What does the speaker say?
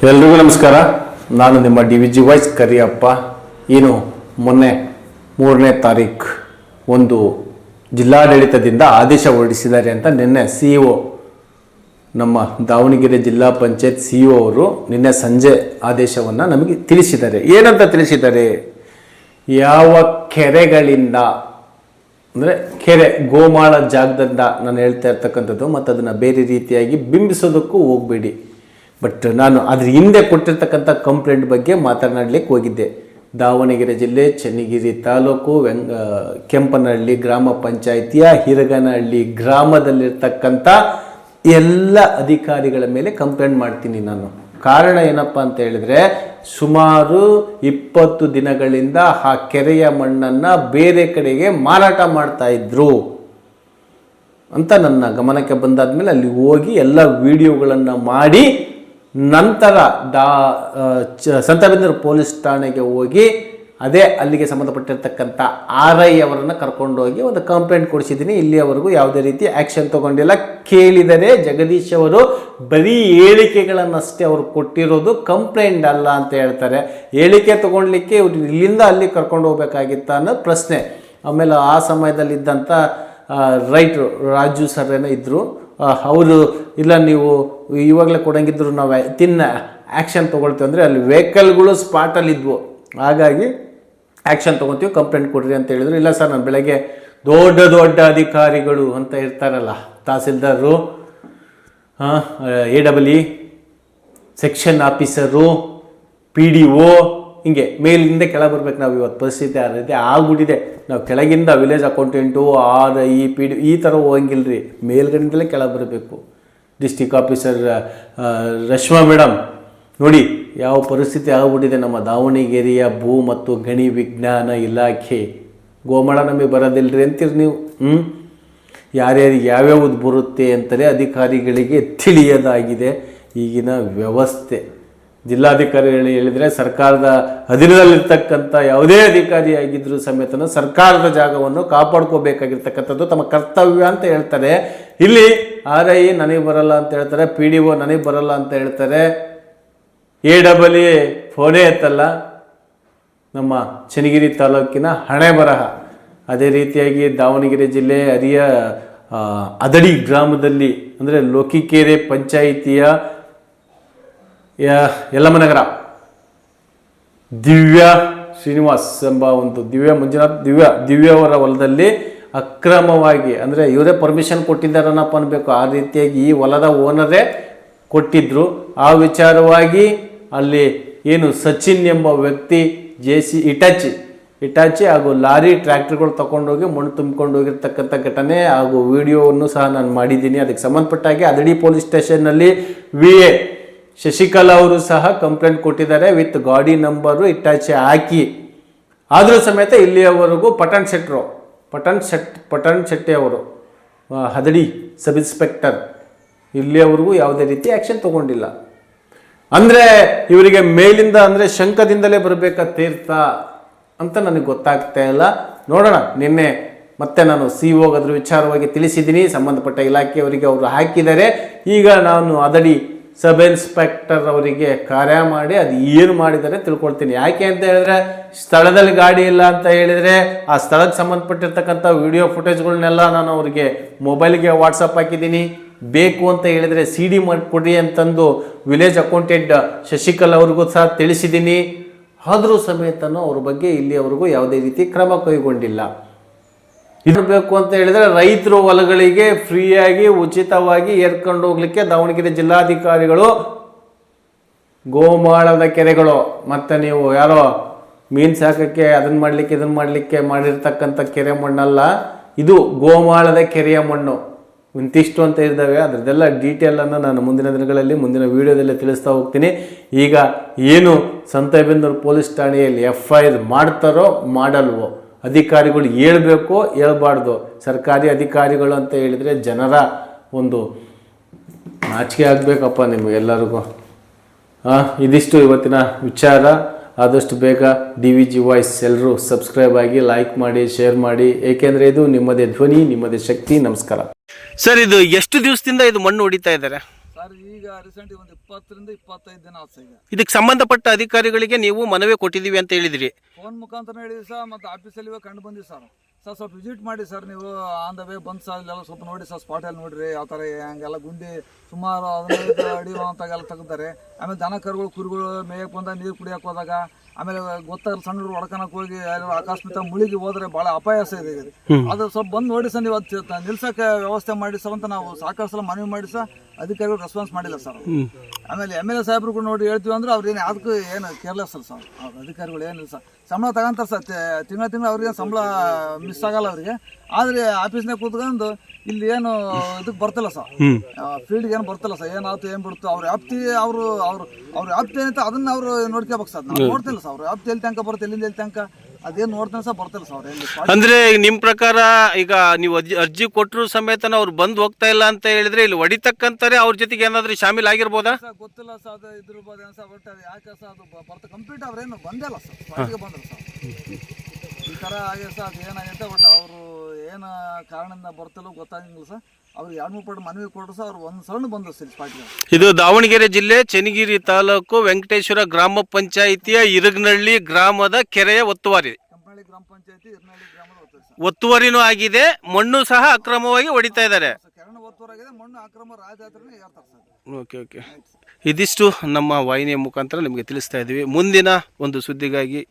ಎಲ್ರಿಗೂ ನಮಸ್ಕಾರ. ನಾನು ನಿಮ್ಮ DVG ವಾಯ್ಸ್ ಕರಿಯಪ್ಪ. ಏನು ಮೊನ್ನೆ 3ನೇ ತಾರೀಕು ಒಂದು ಜಿಲ್ಲಾಡಳಿತದಿಂದ ಆದೇಶ ಹೊರಡಿಸಿದ್ದಾರೆ ಅಂತ ನಿನ್ನೆ CEO ನಮ್ಮ ದಾವಣಗೆರೆ ಜಿಲ್ಲಾ ಪಂಚಾಯತ್ CEO ಅವರು ನಿನ್ನೆ ಸಂಜೆ ಆದೇಶವನ್ನು ನಮಗೆ ತಿಳಿಸಿದ್ದಾರೆ. ಏನಂತ ತಿಳಿಸಿದ್ದಾರೆ? ಯಾವ ಕೆರೆಗಳಿಂದ ಅಂದರೆ ಕೆರೆ ಗೋಮಾಳ ಜಾಗದಿಂದ ನಾನು ಹೇಳ್ತಾ ಇರ್ತಕ್ಕಂಥದ್ದು, ಮತ್ತು ಅದನ್ನು ಬೇರೆ ರೀತಿಯಾಗಿ ಬಿಂಬಿಸೋದಕ್ಕೂ ಹೋಗಬೇಡಿ. ಬಟ್ ನಾನು ಅದ್ರ ಹಿಂದೆ ಕೊಟ್ಟಿರ್ತಕ್ಕಂಥ ಕಂಪ್ಲೇಂಟ್ ಬಗ್ಗೆ ಮಾತನಾಡಲಿಕ್ಕೆ ಹೋಗಿದ್ದೆ. ದಾವಣಗೆರೆ ಜಿಲ್ಲೆ ಚನ್ನಗಿರಿ ತಾಲೂಕು ಕೆಂಪನಹಳ್ಳಿ ಗ್ರಾಮ ಪಂಚಾಯಿತಿಯ ಹಿರಗನಹಳ್ಳಿ ಗ್ರಾಮದಲ್ಲಿರ್ತಕ್ಕಂಥ ಎಲ್ಲ ಅಧಿಕಾರಿಗಳ ಮೇಲೆ ಕಂಪ್ಲೇಂಟ್ ಮಾಡ್ತೀನಿ ನಾನು. ಕಾರಣ ಏನಪ್ಪ ಅಂತ ಹೇಳಿದರೆ, ಸುಮಾರು 20 ದಿನಗಳಿಂದ ಆ ಕೆರೆಯ ಮಣ್ಣನ್ನು ಬೇರೆ ಕಡೆಗೆ ಮಾರಾಟ ಮಾಡ್ತಾ ಇದ್ರು ಅಂತ ನನ್ನ ಗಮನಕ್ಕೆ ಬಂದಾದ್ಮೇಲೆ ಅಲ್ಲಿ ಹೋಗಿ ಎಲ್ಲ ವಿಡಿಯೋಗಳನ್ನು ಮಾಡಿ ನಂತರ ಸಂತಬೇಂದೂರು ಪೊಲೀಸ್ ಠಾಣೆಗೆ ಹೋಗಿ ಅಲ್ಲಿಗೆ ಸಂಬಂಧಪಟ್ಟಿರ್ತಕ್ಕಂಥ RI ಅವರನ್ನು ಕರ್ಕೊಂಡೋಗಿ ಒಂದು ಕಂಪ್ಲೇಂಟ್ ಕೊಡಿಸಿದ್ದೀನಿ. ಇಲ್ಲಿಯವರೆಗೂ ಯಾವುದೇ ರೀತಿ ಆ್ಯಕ್ಷನ್ ತೊಗೊಂಡಿಲ್ಲ. ಕೇಳಿದರೆ ಜಗದೀಶ್ ಅವರು ಬರೀ ಹೇಳಿಕೆಗಳನ್ನಷ್ಟೇ ಅವರು ಕೊಟ್ಟಿರೋದು, ಕಂಪ್ಲೇಂಟ್ ಅಲ್ಲ ಅಂತ ಹೇಳ್ತಾರೆ. ಹೇಳಿಕೆ ತೊಗೊಳ್ಲಿಕ್ಕೆ ಇಲ್ಲಿಂದ ಅಲ್ಲಿ ಕರ್ಕೊಂಡು ಹೋಗ್ಬೇಕಾಗಿತ್ತ ಅನ್ನೋ ಪ್ರಶ್ನೆ. ಆಮೇಲೆ ಆ ಸಮಯದಲ್ಲಿದ್ದಂಥ ರೈಟ್ರು ರಾಜು ಸರ್ ಏನೋ ಇದ್ದರು, ಅವರು ಇಲ್ಲ ನೀವು ಇವಾಗಲೇ ಕೊಡಂಗಿದ್ರು ನಾವು ಆ್ಯಕ್ಷನ್ ತೊಗೊಳ್ತೀವಿ ಅಂದರೆ ಅಲ್ಲಿ ವೆಹಿಕಲ್ಗಳು ಸ್ಪಾಟಲ್ಲಿದ್ವು, ಹಾಗಾಗಿ ಆ್ಯಕ್ಷನ್ ತೊಗೊತೀವಿ, ಕಂಪ್ಲೇಂಟ್ ಕೊಡ್ರಿ ಅಂತ ಹೇಳಿದ್ರು. ಇಲ್ಲ ಸರ್, ನಾನು ಬೆಳಗ್ಗೆ ದೊಡ್ಡ ಅಧಿಕಾರಿಗಳು ಅಂತ ಇರ್ತಾರಲ್ಲ, ತಹಸೀಲ್ದಾರರು, AEE ಸೆಕ್ಷನ್ ಆಫೀಸರು, PDO, ಹಿಂಗೆ ಮೇಲಿಂದ ಕೆಳಗೆ ಬರ್ಬೇಕು. ನಾವು ಇವತ್ತು ಪರಿಸ್ಥಿತಿ ಆ ರೀತಿ ಆಗ್ಬಿಟ್ಟಿದೆ. ನಾವು ಕೆಳಗಿಂದ ವಿಲೇಜ್ ಅಕೌಂಟೆಂಟು, RI, PD ಈ ಥರ ಹೋಗಂಗಿಲ್ಲ ರೀ, ಮೇಲ್ಗಡೆಯಿಂದಲೇ ಕೆಳಗೆ ಬರಬೇಕು. ಡಿಸ್ಟಿಕ್ ಆಫೀಸರ್ ರಶ್ಮಾ ಮೇಡಮ್ ನೋಡಿ ಯಾವ ಪರಿಸ್ಥಿತಿ ಆಗ್ಬಿಟ್ಟಿದೆ ನಮ್ಮ ದಾವಣಗೆರೆಯ ಭೂ ಮತ್ತು ಗಣಿ ವಿಜ್ಞಾನ ಇಲಾಖೆ. ಗೋಮಾಳ ನಮಗೆ ಬರೋದಿಲ್ಲರಿ ಅಂತೀರಿ ನೀವು. ಯಾರ್ಯಾರಿಗೆ ಯಾವ್ಯಾವುದು ಬರುತ್ತೆ ಅಂತಲೇ ಅಧಿಕಾರಿಗಳಿಗೆ ತಿಳಿಯದಾಗಿದೆ ಈಗಿನ ವ್ಯವಸ್ಥೆ. ಜಿಲ್ಲಾಧಿಕಾರಿಗಳು ಹೇಳಿದರೆ ಸರ್ಕಾರದ ಅಧೀನದಲ್ಲಿರ್ತಕ್ಕಂಥ ಯಾವುದೇ ಅಧಿಕಾರಿ ಆಗಿದ್ದರೂ ಸಮೇತ ಸರ್ಕಾರದ ಜಾಗವನ್ನು ಕಾಪಾಡ್ಕೋಬೇಕಾಗಿರ್ತಕ್ಕಂಥದ್ದು ತಮ್ಮ ಕರ್ತವ್ಯ ಅಂತ ಹೇಳ್ತಾರೆ. ಇಲ್ಲಿ RI ನನಗೆ ಬರಲ್ಲ ಅಂತ ಹೇಳ್ತಾರೆ, PDO ನನಗೆ ಬರಲ್ಲ ಅಂತ ಹೇಳ್ತಾರೆ, AEE ಫೋನೇ ಎತ್ತಲ್ಲ. ನಮ್ಮ ಚನ್ನಗಿರಿ ತಾಲೂಕಿನ ಹಣೆ ಬರಹ. ಅದೇ ರೀತಿಯಾಗಿ ದಾವಣಗೆರೆ ಜಿಲ್ಲೆ ಅದಡಿ ಗ್ರಾಮದಲ್ಲಿ ಅಂದರೆ ಲೋಕಿಕೆರೆ ಪಂಚಾಯಿತಿಯ ಯಲ್ಲಮ್ಮನಗರ ದಿವ್ಯಾ ಶ್ರೀನಿವಾಸ್ ಎಂಬ ಒಂದು ದಿವ್ಯ ಅವರ ಹೊಲದಲ್ಲಿ ಅಕ್ರಮವಾಗಿ, ಅಂದರೆ ಇವರೇ ಪರ್ಮಿಷನ್ ಕೊಟ್ಟಿದ್ದಾರನ್ನಪ್ಪ ಅನ್ಬೇಕು, ಆ ರೀತಿಯಾಗಿ ಈ ಹೊಲದ ಓನರೇ ಕೊಟ್ಟಿದ್ರು. ಆ ವಿಚಾರವಾಗಿ ಅಲ್ಲಿ ಏನು ಸಚಿನ್ ಎಂಬ ವ್ಯಕ್ತಿ ಇಟಾಚಿ ಹಾಗೂ ಲಾರಿ ಟ್ರ್ಯಾಕ್ಟರ್ಗಳು ತಗೊಂಡೋಗಿ ಮಣ್ಣು ತುಂಬಿಕೊಂಡು ಹೋಗಿರ್ತಕ್ಕಂಥ ಘಟನೆ ಹಾಗೂ ವಿಡಿಯೋವನ್ನು ಸಹ ನಾನು ಮಾಡಿದ್ದೀನಿ. ಅದಕ್ಕೆ ಸಂಬಂಧಪಟ್ಟಾಗಿ ಅದಡಿ ಪೊಲೀಸ್ ಸ್ಟೇಷನ್ನಲ್ಲಿ VA ಶಶಿಕಲಾ ಅವರು ಸಹ ಕಂಪ್ಲೇಂಟ್ ಕೊಟ್ಟಿದ್ದಾರೆ ವಿತ್ ಗಾಡಿ ನಂಬರು ಇಟ್ಟಾಚಿ ಹಾಕಿ. ಆದರೂ ಸಮೇತ ಇಲ್ಲಿಯವರೆಗೂ ಪಟಣ್ ಶೆಟ್ಟಿ ಅವರು ಹದಡಿ ಸಬ್ ಇನ್ಸ್ಪೆಕ್ಟರ್ ಇಲ್ಲಿಯವರೆಗೂ ಯಾವುದೇ ರೀತಿ ಆ್ಯಕ್ಷನ್ ತೊಗೊಂಡಿಲ್ಲ. ಅಂದರೆ ಇವರಿಗೆ ಮೇಲಿಂದ ಅಂದರೆ ಶಂಕದಿಂದಲೇ ಬರಬೇಕಾ ತೀರ್ಥ ಅಂತ ನನಗೆ ಗೊತ್ತಾಗ್ತಾ ಇಲ್ಲ. ನೋಡೋಣ. ನಿನ್ನೆ ಮತ್ತೆ ನಾನು CEO ಅದ್ರ ವಿಚಾರವಾಗಿ ತಿಳಿಸಿದ್ದೀನಿ. ಸಂಬಂಧಪಟ್ಟ ಇಲಾಖೆಯವರಿಗೆ ಅವರು ಹಾಕಿದ್ದಾರೆ. ಈಗ ನಾನು ಅದಡಿ ಸಬ್ ಇನ್ಸ್ಪೆಕ್ಟರ್ ಅವರಿಗೆ ಕಾರ್ಯ ಮಾಡಿ ಅದು ಏನು ಮಾಡಿದ್ದಾರೆ ತಿಳ್ಕೊಳ್ತೀನಿ. ಯಾಕೆ ಅಂತ ಹೇಳಿದ್ರೆ, ಸ್ಥಳದಲ್ಲಿ ಗಾಡಿ ಇಲ್ಲ ಅಂತ ಹೇಳಿದರೆ ಆ ಸ್ಥಳಕ್ಕೆ ಸಂಬಂಧಪಟ್ಟಿರ್ತಕ್ಕಂಥ ವಿಡಿಯೋ ಫುಟೇಜ್ಗಳನ್ನೆಲ್ಲ ನಾನು ಅವರಿಗೆ ಮೊಬೈಲ್ಗೆ ವಾಟ್ಸಪ್ ಹಾಕಿದ್ದೀನಿ. ಬೇಕು ಅಂತ ಹೇಳಿದರೆ CD ಮಾಡಿಕೊಡಿ ಅಂತಂದು ವಿಲೇಜ್ ಅಕೌಂಟೆಂಟ್ ಶಶಿಕಲಾ ಅವ್ರಿಗೂ ಸಹ ತಿಳಿಸಿದ್ದೀನಿ. ಆದರೂ ಸಮೇತನೂ ಅವ್ರ ಬಗ್ಗೆ ಇಲ್ಲಿಯವರೆಗೂ ಯಾವುದೇ ರೀತಿ ಕ್ರಮ ಕೈಗೊಂಡಿಲ್ಲ. ಇದು ಬೇಕು ಅಂತ ಹೇಳಿದರೆ ರೈತರು ಹೊಲಗಳಿಗೆ ಫ್ರೀಯಾಗಿ ಉಚಿತವಾಗಿ ಏರ್ಕೊಂಡು ಹೋಗ್ಲಿಕ್ಕೆ ದಾವಣಗೆರೆ ಜಿಲ್ಲಾಧಿಕಾರಿಗಳು ಗೋಮಾಳದ ಕೆರೆಗಳು, ಮತ್ತು ನೀವು ಯಾರೋ ಮೀನು ಸಾಕಕ್ಕೆ ಅದನ್ನು ಮಾಡಲಿಕ್ಕೆ ಮಾಡಿರ್ತಕ್ಕಂಥ ಕೆರೆ ಮಣ್ಣಲ್ಲ, ಇದು ಗೋಮಾಳದ ಕೆರೆಯ ಮಣ್ಣು ಇಂತಿಷ್ಟು ಅಂತ ಇದ್ದಾವೆ. ಅದರದ್ದೆಲ್ಲ ಡೀಟೇಲನ್ನು ನಾನು ಮುಂದಿನ ದಿನಗಳಲ್ಲಿ ಮುಂದಿನ ವೀಡಿಯೋದಲ್ಲಿ ತಿಳಿಸ್ತಾ ಹೋಗ್ತೀನಿ. ಈಗ ಏನು ಸಂತಬೇಂದೂರು ಪೊಲೀಸ್ ಠಾಣೆಯಲ್ಲಿ FIR ಮಾಡ್ತಾರೋ ಮಾಡಲ್ವೋ, ಅಧಿಕಾರಿಗಳು ಹೇಳ್ಬೇಕು ಹೇಳ್ಬಾರ್ದು. ಸರ್ಕಾರಿ ಅಧಿಕಾರಿಗಳು ಅಂತ ಹೇಳಿದರೆ ಜನರ ಒಂದು ನಾಚಿಕೆ ಆಗಬೇಕಪ್ಪ ನಿಮಗೆಲ್ಲರಿಗೂ. ಇದಿಷ್ಟು ಇವತ್ತಿನ ವಿಚಾರ. ಆದಷ್ಟು ಬೇಗ DVG ವಾಯ್ಸ್ ಎಲ್ಲರೂ ಸಬ್ಸ್ಕ್ರೈಬ್ ಆಗಿ, ಲೈಕ್ ಮಾಡಿ, ಶೇರ್ ಮಾಡಿ. ಏಕೆಂದರೆ ಇದು ನಿಮ್ಮದೇ ಧ್ವನಿ, ನಿಮ್ಮದೇ ಶಕ್ತಿ. ನಮಸ್ಕಾರ ಸರ್. ಇದು ಎಷ್ಟು ದಿವಸದಿಂದ ಇದು ಮಣ್ಣು ಹೊಡಿತಾ ಇದ್ದಾರೆ ಸರ್? ಈಗ ಈಗ ರೀಸೆಂಟ್ ಒಂದು 20 ರಿಂದ 25 ದಿನ ಆಯ್ತು ಸರ್. ಈಗ ಇದಕ್ಕೆ ಸಂಬಂಧಪಟ್ಟ ಅಧಿಕಾರಿಗಳಿಗೆ ನೀವು ಮನವಿ ಕೊಟ್ಟಿದ್ದೀವಿ ಅಂತ ಹೇಳಿದ್ರಿ. ಫೋನ್ ಮುಖಾಂತರ ಹೇಳಿದ್ವಿ ಸರ್, ಮತ್ತು ಆಫೀಸಲ್ಲಿ ಕಂಡು ಬಂದಿವಿ ಸರ್. ಸ್ವಲ್ಪ ವಿಸಿಟ್ ಮಾಡಿ ಸರ್, ನೀವು ಆನ್ ದ ವೇ ಬಂದು ಸರ್ ಇಲ್ಲೆಲ್ಲ ಸ್ವಲ್ಪ ನೋಡಿ ಸರ್, ಸ್ಪಾಟಲ್ಲಿ ನೋಡಿರಿ ಯಾವ ಥರ ಹಂಗೆಲ್ಲ ಗುಂಡಿ ಸುಮಾರು 15 ಅಡಿ ಅಂತಾಗೆಲ್ಲ ತೆಗಿತಾರೆ. ಆಮೇಲೆ ದನ ಕರುಗಳು ಕುರಿಗಳು ಮೇಯಕ್ಕೆ ಬಂದಾಗ ನೀರು ಕುಡಿಯಕ್ಕೆ ಹೋದಾಗ, ಆಮೇಲೆ ಗೊತ್ತಾಗ ಸಣ್ಣ ಹುಡುಗರು ಹೊಡ್ಕೊಳಕ್ಕೆ ಹೋಗಿ ಯಾರು ಅಕಸ್ಮಾತ್ ಮುಳುಗಿ ಹೋದ್ರೆ ಭಾಳ ಅಪಾಯಾಸ ಇದೆ. ಅದು ಸ್ವಲ್ಪ ಬಂದು ನೋಡಿ ಸರ್, ನೀವು ಅದು ನಿಲ್ಸಕ್ಕೆ ವ್ಯವಸ್ಥೆ ಮಾಡಿ ಸರ್ ಅಂತ ನಾವು ಸಾಕಷ್ಟು ಸಲ ಮನವಿ ಮಾಡಿ ಸರ್, ಅಧಿಕಾರಿಗಳು ರೆಸ್ಪಾನ್ಸ್ ಮಾಡಿಲ್ಲ ಸರ್. ಆಮೇಲೆ MLA ಸಾಹೇಬ್ರು ನೋಡಿ ಹೇಳ್ತೀವಿ ಅಂದ್ರೆ ಅವ್ರು ಏನು ಅದಕ್ಕೂ ಏನು ಕೇರ್ಲೆಸ್ ಅಲ್ಲ ಸರ್. ಅವ್ರ ಅಧಿಕಾರಿಗಳು ಏನಿಲ್ಲ ಸರ್, ಸಂಬಳ ತಗೊಂತಾರೆ ಸರ್, ತಿಂಗಳ ಅವ್ರಿಗೆ ಸಂಬಳ ಮಿಸ್ ಆಗಲ್ಲ ಅವರಿಗೆ. ಆದರೆ ಆಫೀಸ್ನಾಗ ಕೂತ್ಕೊಂಡು ಇಲ್ಲಿ ಏನು ಇದಕ್ಕೆ ಬರ್ತಿಲ್ಲ ಸರ್, ಫೀಲ್ಡ್ಗೆ ಏನು ಬರ್ತಿಲ್ಲ ಸರ್. ಏನಾಯ್ತು ಏನು ಬಿಡ್ತು ಅವ್ರ ವ್ಯಾಪ್ತಿ ಅವ್ರ ವ್ಯಾಪ್ತಿ ಏನೈತೆ ಅದನ್ನ ಅವರು ನೋಡ್ಕೋಬೇಕು ಸರ್. ನಾವು ನೋಡ್ತಿಲ್ಲ ಸರ್, ಅವ್ರ ವ್ಯಾಪ್ತಿ ಎಲ್ಲಿ ತನಕ ಬರುತ್ತೆ, ಎಲ್ಲಿಂದ ಎಲ್ಲಿ ತನಕ ಅದೇನು ನೋಡ್ತಾನೆ ಸರ್, ಬರ್ತಿಲ್ಲ ಸರ್ ಅವ್ರು. ಅಂದ್ರೆ ನಿಮ್ ಪ್ರಕಾರ ಈಗ ನೀವು ಅರ್ಜಿ ಕೊಟ್ಟರು ಸಮೇತ ಅವ್ರು ಬಂದು ಹೋಗ್ತಾ ಇಲ್ಲ ಅಂತ ಹೇಳಿದ್ರೆ ಇಲ್ಲಿ ಹೊಡಿತಕ್ಕಂತಾರೆ ಅವ್ರ ಜೊತೆಗೆ ಏನಾದ್ರೂ ಶಾಮಿಲ್ ಆಗಿರ್ಬೋದಾ ಸರ್? ಗೊತ್ತಿಲ್ಲ ಸರ್, ಅದು ಇದ್ರಬೋದೇನು ಸರ್. ಬಟ್ ಅದು ಯಾಕೆ ಸರ್ ಅದು ಬರ್ತಾ ಕಂಪ್ಲೀಟ್ ಅವ್ರೇನು ಬಂದಿಲ್ಲ ಸರ್, ಸ್ಪಾಟಿಗೆ ಬಂದ್ರು ಸರ್. ಈ ಥರ ಆಗಿದೆ ಸರ್, ಅದು ಏನಾಗೈತೆ ಬಟ್ ಅವರು ಏನು ಕಾರಣದಿಂದ ಬರ್ತಿಲ್ಲ ಗೊತ್ತಾಗಿಲ್ಲ ಸರ್. ಅವ್ರಿಗೆ 2-3 ಪಟ್ಟು ಮನವಿ ಕೊಟ್ಟರು ಸರ್, ಅವ್ರು ಒಂದು ಸಲ ಬಂದರು ಸರ್ ಸ್ಪಾಟಿಗೆ. ಇದು ದಾವಣಗೆರೆ ಜಿಲ್ಲೆ ಚನ್ನಗಿರಿ ತಾಲೂಕು ವೆಂಕಟೇಶ್ವರ ಗ್ರಾಮ ಪಂಚಾಯಿತಿಯ ಇರಗನಹಳ್ಳಿ ಗ್ರಾಮದ ಕೆರೆಯ ಒತ್ತುವರಿ. ಕಂಪನಹಳ್ಳಿ ಗ್ರಾಮ ಪಂಚಾಯತಿ ಇರಗನಹಳ್ಳಿ ಗ್ರಾಮದ ಒತ್ತುವರಿ ಸರ್. ಒತ್ತುವರಿನೂ ಆಗಿದೆ, ಮಣ್ಣು ಸಹ ಅಕ್ರಮವಾಗಿ ಹೊಡಿತಾ ಇದ್ದಾರೆ. ಕೆರೆನ ಒತ್ತುವರಾಗಿದೆ, ಮಣ್ಣು ಅಕ್ರಮ ರಾಜಾತ್ರನೇ ಏರ್ತಾರೆ ಸರ್. ಓಕೆ. ಇದಿಷ್ಟು ನಮ್ಮ ವಾಹಿನಿಯ ಮುಖಾಂತರ ನಿಮಗೆ ತಿಳಿಸ್ತಾ ಇದ್ದೀವಿ. ಮುಂದಿನ ಒಂದು ಸುದ್ದಿಗಾಗಿ